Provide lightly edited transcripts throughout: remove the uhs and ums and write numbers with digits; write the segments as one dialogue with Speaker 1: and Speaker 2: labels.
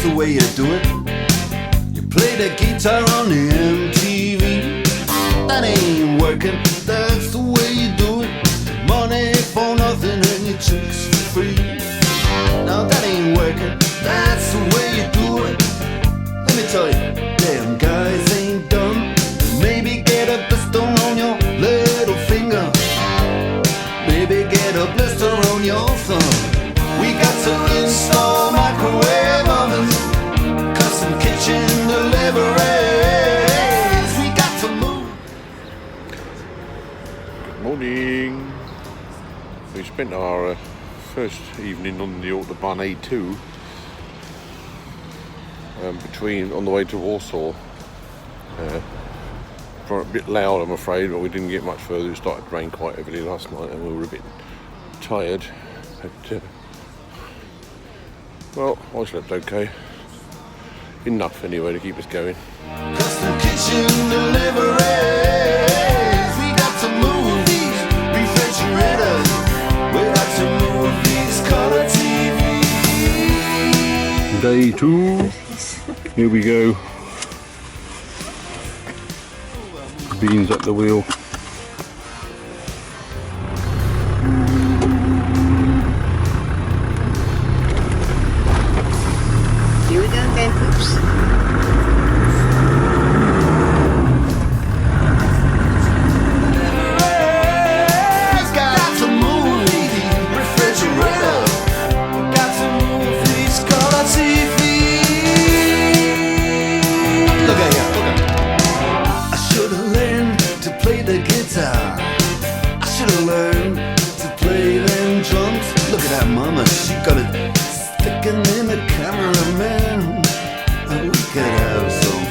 Speaker 1: the way you do it. You play the guitar on the MTV. That ain't working, that's the way you do it. Money for nothing and your chicks for free. Now that ain't working, that's the way you do it. Let me tell you, damn guys ain't dumb. Maybe get a blister on your little finger. Maybe get a blister on your thumb. We got to install microwave ovens, custom kitchen deliveries. We got to move.
Speaker 2: Good morning. We spent our first evening on the Autobahn A2 on the way to Warsaw. A bit loud, I'm afraid, but we didn't get much further. It started to rain quite heavily last night and we were a bit tired. But, well, I slept okay. Enough anyway to keep us going.
Speaker 1: Custom kitchen deliveries. We got to move these refrigerators. We got to move these color TVs.
Speaker 2: Day 2. Here we go. Beans at the wheel.
Speaker 3: Here we go again, oops.
Speaker 1: Got to move these refrigerators. Got to move these color TVs. Look at you, look at you. I should have learned to play the guitar. I should have learned to play them drums. Look at that mama, she got it sticking in the cameraman. And we could have some.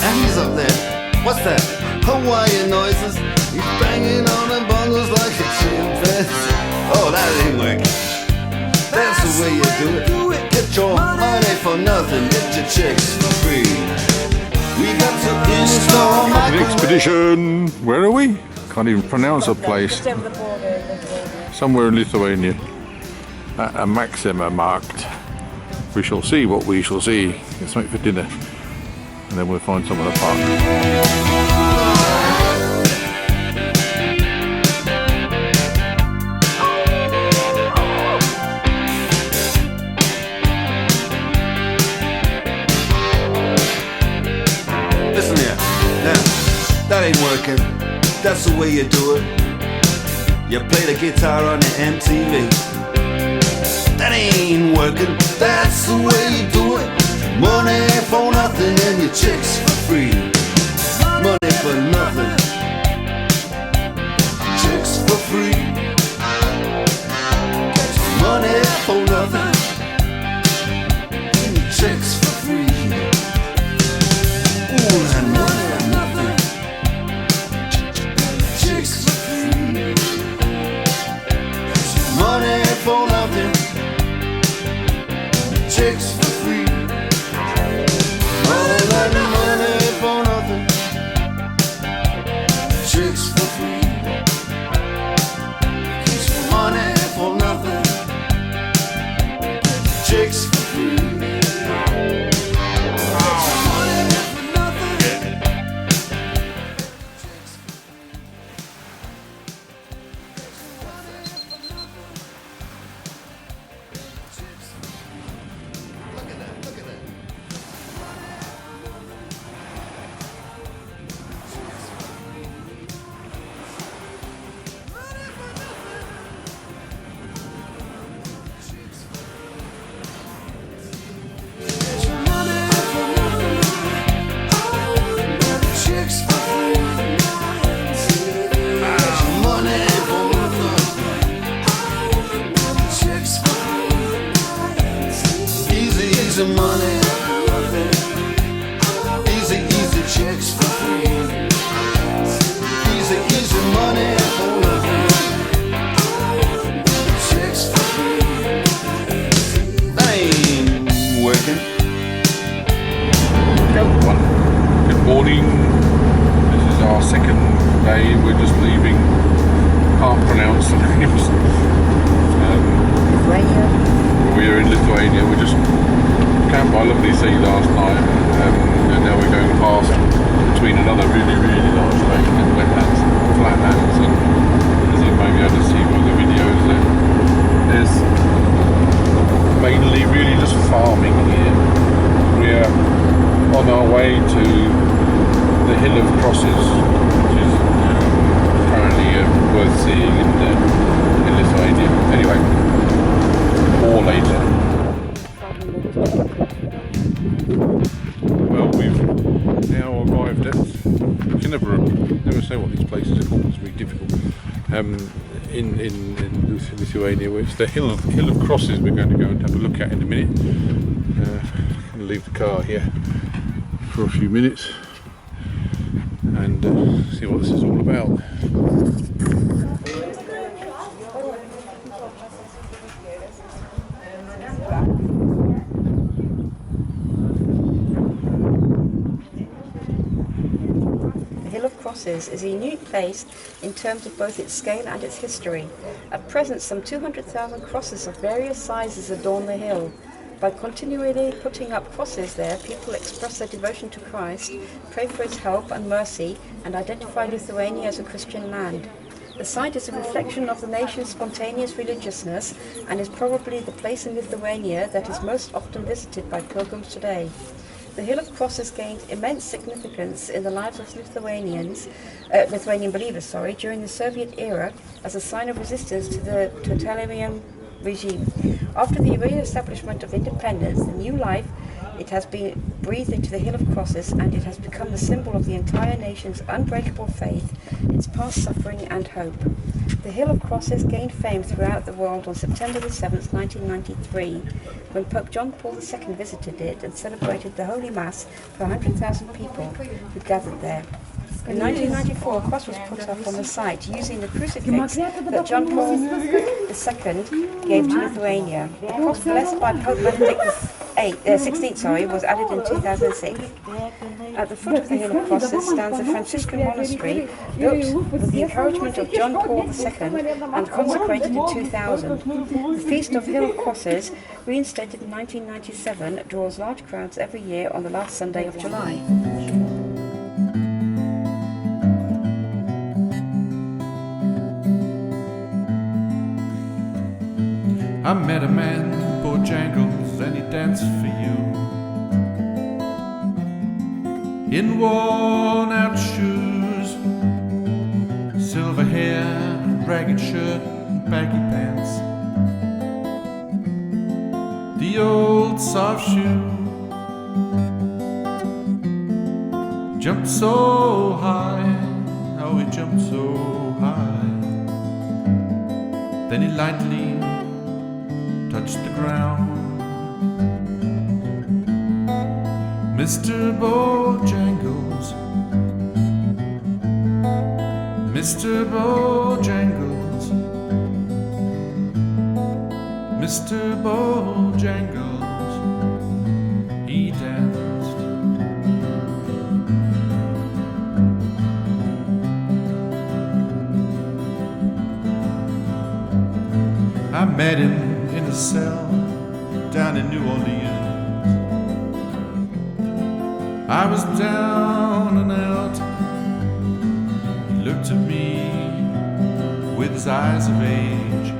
Speaker 1: And he's up there. What's that? Hawaiian noises. He's banging on the bongos like a chimpanzee. Oh, that ain't working. That's the way you do it. Get your money for nothing. Get your chicks for free. We got to install
Speaker 2: An expedition. Where are we? Can't even pronounce a place. Somewhere in Lithuania. At a Maxima marked. We shall see what we shall see. Let's wait for dinner. And then we'll find somewhere to park.
Speaker 1: Listen here, now, that ain't working. That's the way you do it. You play the guitar on the MTV. That ain't working. That's the way you do it. Money for nothing and your chicks for free. Money for nothing easy money. Easy, easy chicks for free. Easy, easy money for nothing. Chicks for free. That ain't working.
Speaker 2: Everyone, good morning. This is our second day. We're just leaving. Can't pronounce the names. We're in Lithuania. We just camped by lovely sea last night, and now we're going past between another really, really large lake and wetlands, flatlands, and as you may be able to see by the videos, there's mainly really just farming here. We're on our way to the Hill of Crosses, which is apparently worth seeing in Lithuania. Anyway, more later. Well, we've now arrived at, you can never say what these places are called, it's very difficult. In Lithuania, it's the Hill of Crosses we're going to go and have a look at in a minute. I'm going to leave the car here for a few minutes and see what this is all about.
Speaker 4: Is a unique place in terms of both its scale and its history. At present, some 200,000 crosses of various sizes adorn the hill. By continually putting up crosses there, people express their devotion to Christ, pray for his help and mercy, and identify Lithuania as a Christian land. The site is a reflection of the nation's spontaneous religiousness and is probably the place in Lithuania that is most often visited by pilgrims today. The Hill of Crosses gained immense significance in the lives of Lithuanian believers, during the Soviet era as a sign of resistance to the totalitarian regime. After the re-establishment of independence, the new life it has been breathed into the Hill of Crosses, and it has become the symbol of the entire nation's unbreakable faith, its past suffering and hope. The Hill of Crosses gained fame throughout the world on September the 7th, 1993, when Pope John Paul II visited it and celebrated the Holy Mass for 100,000 people who gathered there. In 1994, a cross was put up on the site using the crucifix that John Paul II gave to Lithuania. The cross blessed by Pope Benedict XVI was added in 2006. At the foot of the Hill of Crosses stands a Franciscan monastery built with the encouragement of John Paul II and consecrated in 2000. The Feast of Hill of Crosses, reinstated in 1997, draws large crowds every year on the last Sunday of July.
Speaker 5: I met a man, Bojangles, and he danced for you in worn-out shoes, silver hair, ragged shirt, and baggy pants. The old soft shoe jumped so high, oh, he jumped so high. Then he lightly touched the ground. Mr. Bojangles, Mr. Bojangles, Mr. Bojangles, he danced. I met him in a cell down in New Orleans. I was down and out. He looked at me with his eyes of age,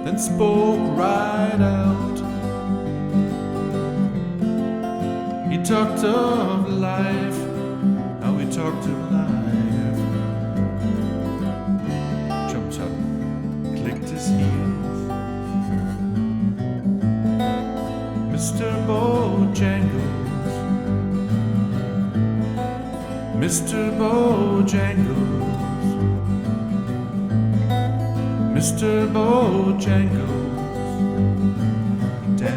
Speaker 5: then spoke right out. He talked of life, how he talked of life. Jumped up, clicked his heels. Mr. Bojangles, Mr. Bojangles, Mr. Bojangles, dance.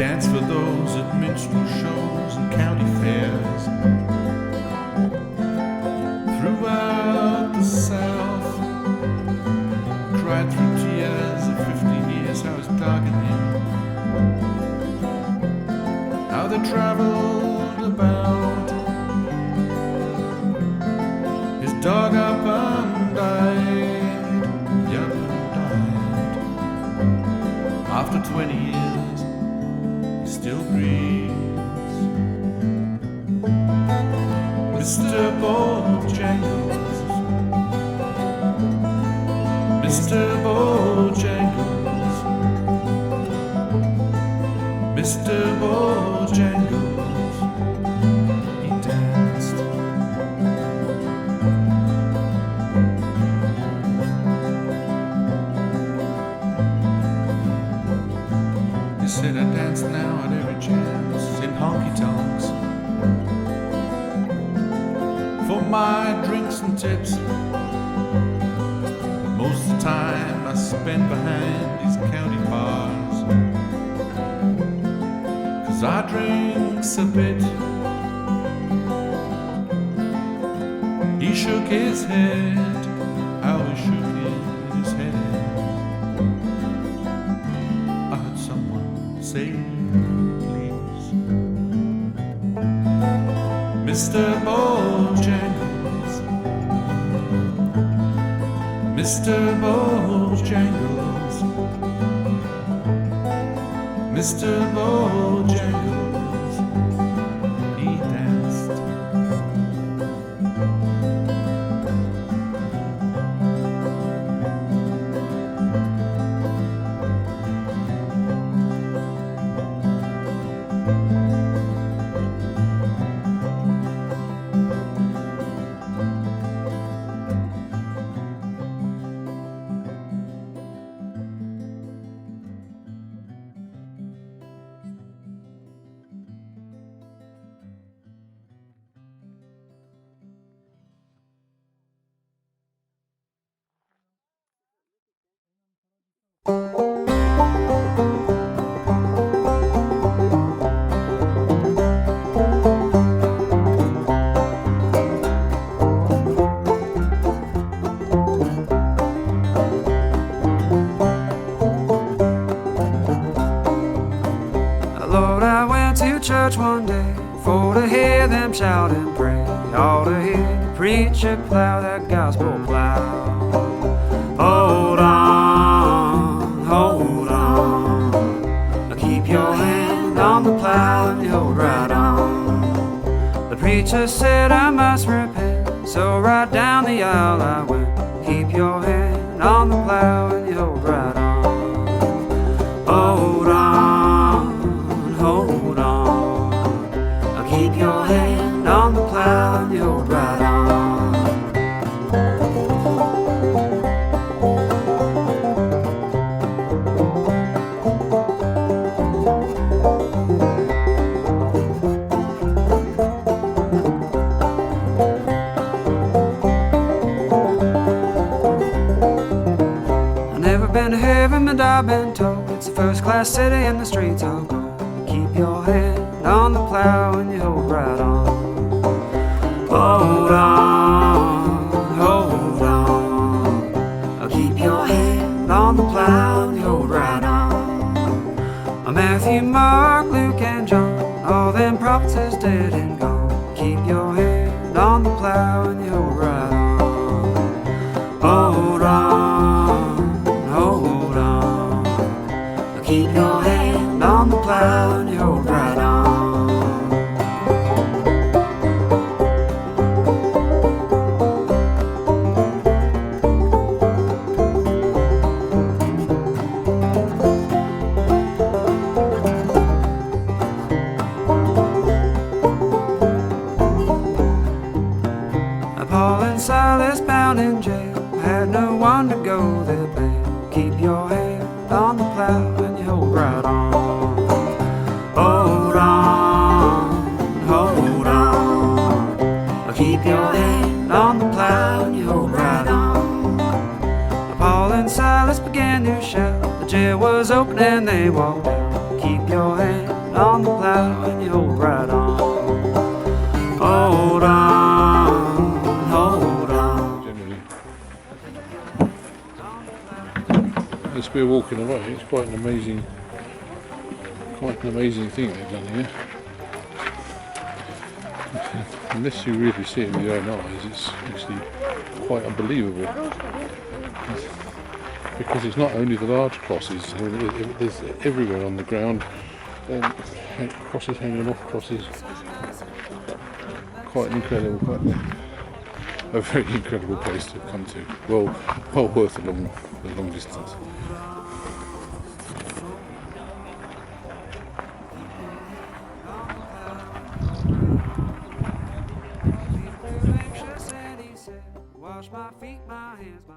Speaker 5: danced for those at minstrel shows and county fairs. Throughout the South, cried through tears of 15 years how his dog and him, how they traveled about. His dog up and died, up and died. After 20 years, he still breathes. Mr. Bojangles, Mr. Bojangles, Mr. Bojangles, he danced. He said I dance now at every chance in honky-tonks for my drinks and tips. Most of the time I spend behind these county bars, 'cause I drinks a bit. He shook his head, how he shook his head. I heard someone say, please. Mr. Bojangles, Mr. Bojangles, Mr. Bojangles, he danced.
Speaker 6: Lord, I went to church one day for to hear them shout and pray, all to hear the preacher plow that gospel plow. Hold on, hold on. Keep your hand on the plow and you hold right on. The preacher said I must repent, so right down the aisle I went. Keep your hand on the plow and you hold right on. Hold on, hold on. Keep your hand on the plow and you hold right on. Been to heaven, but I've been told it's a first-class city and the streets are gold. Keep your hand on the plow and you hold right on. Hold on, hold on. Keep your hand on the plow and you hold right on. Matthew, Mark, Luke, and John, all them prophets is dead and gone. Keep your hand on the plow and you hold right on. Hold on, hold on. Keep your hand on the plow and you hold right on. Paul and Silas bound in jail, had no one to go their bail. Keep your hand on the plow and you hold right on. Hold on, hold on. Keep your hand on the plow and you hold right on. Paul and Silas began to shout, the jail was open and they walked out. Keep your hand on the plow and you hold right on. Hold on, hold on.
Speaker 2: Generally, as we're walking away, it's quite an amazing thing they've done here. Unless you really see it with your own eyes, it's actually quite unbelievable. Because it's not only the large crosses, there's everywhere on the ground, crosses hanging off crosses. Quite incredible, quite a very incredible place to come to. Well worth the long distance.
Speaker 6: Wash my feet, my hands, my